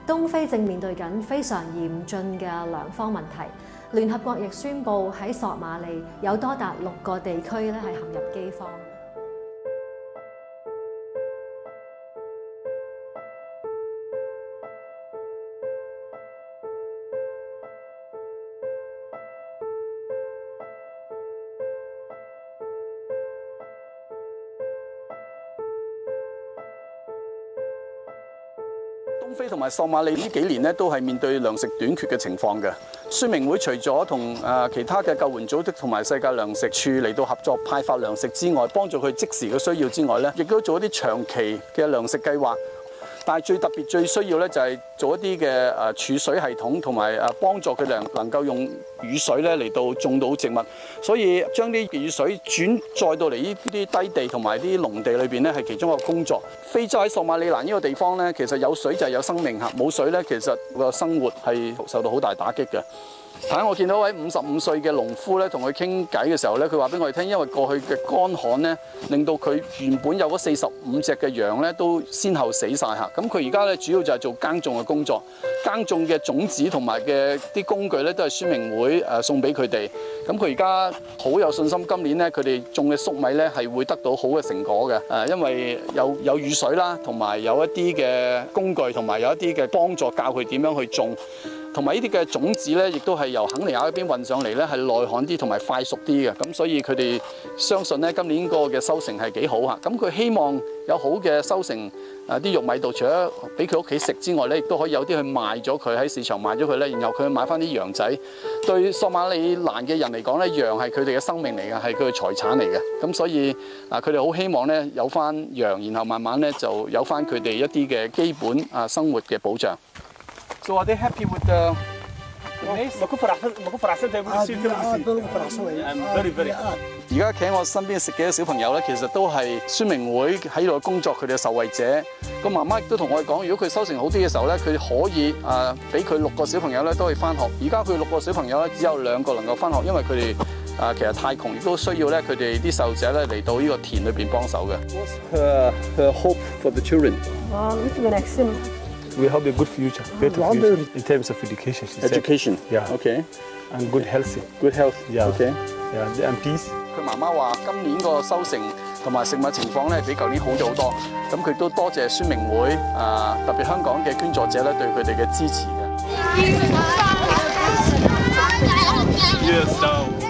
東非正面對緊非常嚴峻嘅糧荒問題。聯合國亦宣布喺索馬利有多達6個地區咧係陷入饑荒。東非同埋索馬利呢幾年咧都係面對糧食短缺嘅情況嘅。宣明會除咗同其他嘅救援組織同埋世界糧食處嚟到合作派發糧食之外，幫助佢即時嘅需要之外咧，亦都做一啲長期嘅糧食計劃。但係最特別、最需要咧就係做一啲嘅儲水系統，同埋幫助佢哋能夠用雨水咧嚟到種到植物。所以將啲雨水轉載到嚟呢啲低地同埋啲農地裏邊咧，係其中一個工作。非洲喺索馬里蘭呢個地方咧，其實有水就係有生命嚇，冇水咧其實個生活係受到好大打擊嘅。我見到一位55歲嘅農夫咧，同佢傾偈嘅時候咧，佢話俾我哋聽，因為過去嘅乾旱咧，令到佢原本有嗰45隻嘅羊咧，都先後死晒嚇。咁佢而家咧主要就係做耕種嘅工作，耕種嘅種子同埋嘅啲工具咧，都係宣明會送俾佢哋。咁佢而家好有信心，今年咧佢哋種嘅粟米咧係會得到好嘅成果嘅。因為有雨水啦，同埋有一啲嘅工具，同埋有一啲嘅幫助教佢點樣去種。同埋呢啲嘅種子咧，亦都係由肯尼亞嗰邊運上嚟咧，係耐旱啲同埋快熟啲嘅。咁所以佢哋相信咧，今年個嘅收成係幾好嚇。咁佢希望有好嘅收成，啲玉米度除咗俾佢屋企食之外咧，亦都可以有啲去賣咗佢喺市場賣咗佢咧，然後佢買翻啲羊仔。對索馬里蘭嘅人嚟講咧，羊係佢哋嘅生命嚟嘅，係佢嘅財產嚟嘅。咁所以佢哋好希望咧有翻羊，然後慢慢咧就有翻佢哋一啲嘅基本生活嘅保障。So are they happy with the maize? very. 而家企喺我身邊食嘅小朋友咧，其實都係宣明會喺度工作佢哋嘅受惠者。個媽媽亦都同我哋講，如果佢收成好啲嘅時候咧，佢可以俾佢6個小朋友咧都可以翻學。而家佢6個小朋友咧，只有2個能夠翻學，因為佢哋其實太窮，亦都需要咧佢哋啲細路仔咧嚟到呢個田裏邊幫手嘅。What's her hope for the children? We have a good future, better future in terms of education. Education, yeah, okay, and good health. Good health, yeah, okay, yeah, and peace. 佢媽媽話今年個收成同埋食物情況咧比舊年好咗好多，咁佢都多謝宣明會特別香港嘅捐助者咧對佢哋嘅支持嘅。Yes, no.